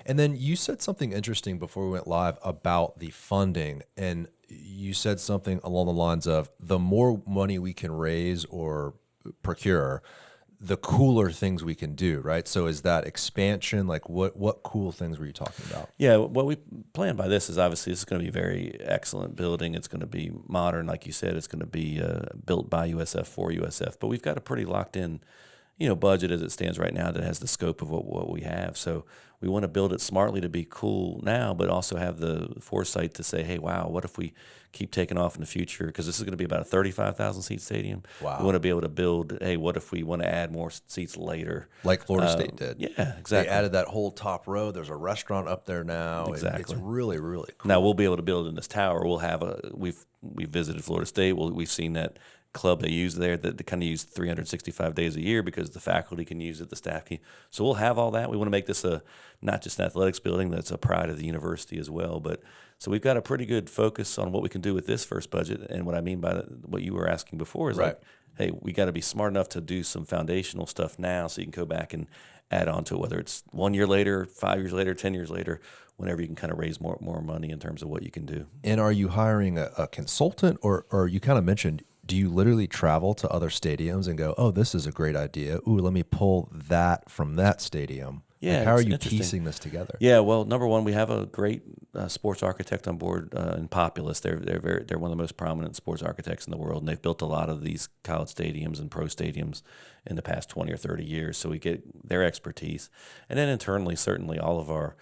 And then you said something interesting before we went live about the funding, and you said something along the lines of the more money we can raise or procure, the cooler things we can do, right? So is that expansion? Like what cool things were you talking about? Yeah, what we plan by this is obviously this is going to be a very excellent building. It's going to be modern, like you said. It's going to be built by USF for USF. But we've got a pretty locked in, budget as it stands right now that has the scope of what we have. So we want to build it smartly to be cool now, but also have the foresight to say, hey, wow, what if we keep taking off in the future? Because this is going to be about a 35,000 seat stadium. Wow. We want to be able to build, hey, what if we want to add more seats later? Like Florida State did. Yeah, exactly. They added that whole top row. There's a restaurant up there now. Exactly. It's really, really cool. Now we'll be able to build in this tower. We'll have we've visited Florida State. We've seen that club they use there that they kind of use 365 days a year because the faculty can use it, the staff can. So we'll have all that. We want to make this not just an athletics building that's a pride of the university as well. But so we've got a pretty good focus on what we can do with this first budget. And what I mean by what you were asking before is like, hey, we got to be smart enough to do some foundational stuff now so you can go back and add on to it, whether it's 1 year later, 5 years later, 10 years later, whenever you can kind of raise more money in terms of what you can do. And are you hiring a consultant or you kind of mentioned, do you literally travel to other stadiums and go, oh, this is a great idea. Ooh, let me pull that from that stadium. Yeah, like, how are you piecing this together? Yeah, well, number one, we have a great sports architect on board in Populous. They're one of the most prominent sports architects in the world, and they've built a lot of these college stadiums and pro stadiums in the past 20 or 30 years. So we get their expertise, and then internally, certainly all of our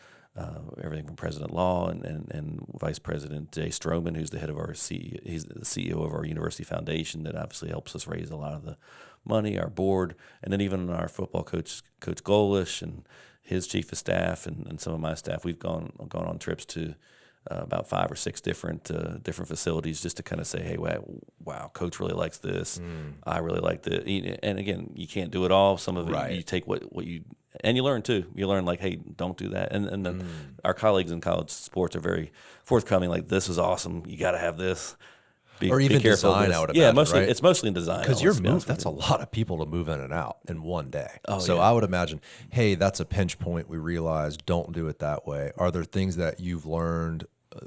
everything from President Law and Vice President Jay Stroman, who's the head of he's the CEO of our university foundation that obviously helps us raise a lot of the money, our board, and then even our football coach Golish and his chief of staff and some of my staff. We've gone on trips to about 5 or 6 different facilities just to kind of say, hey, wow, coach really likes this. I really like this. And again, you can't do it all. Some of it you take what you and you learn too. You learn like, hey, don't do that. And then our colleagues in college sports are very forthcoming. Like, this is awesome. You got to have this. Or even design, I would imagine, mostly, right? It's mostly in design. Because your move, that's a lot of people to move in and out in one day. Oh, so yeah. I would imagine, hey, that's a pinch point. We realize, don't do it that way. Are there things that you've learned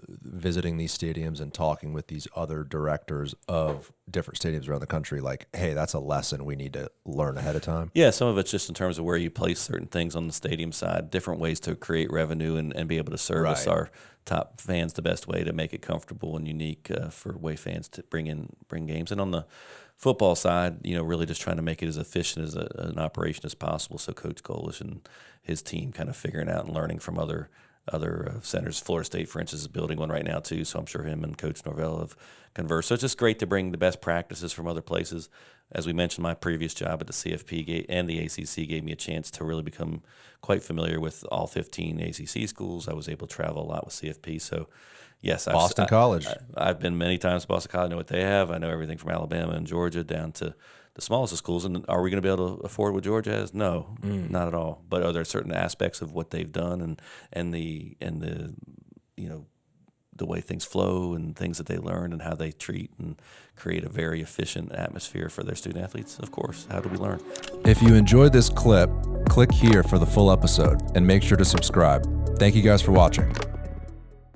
visiting these stadiums and talking with these other directors of different stadiums around the country, like, hey, that's a lesson we need to learn ahead of time? Yeah, some of it's just in terms of where you place certain things on the stadium side, different ways to create revenue and be able to service our top fans the best way to make it comfortable and unique for way fans to bring games. And on the football side, really just trying to make it as efficient as an operation as possible. So Coach Golish and his team kind of figuring out and learning from other centers. Florida State, for instance, is building one right now too, so I'm sure him and Coach Norvell have conversed. So it's just great to bring the best practices from other places. As we mentioned, my previous job at the CFP and the ACC gave me a chance to really become quite familiar with all 15 ACC schools. I was able to travel a lot with CFP, so yes. Boston College. I've been many times to Boston College. I know what they have. I know everything from Alabama and Georgia down to the smallest of schools. And are we going to be able to afford what Georgia has? No, not at all. But are there certain aspects of what they've done and the the way things flow and things that they learn and how they treat and create a very efficient atmosphere for their student athletes? Of course. How do we learn? If you enjoyed this clip, click here for the full episode and make sure to subscribe. Thank you guys for watching.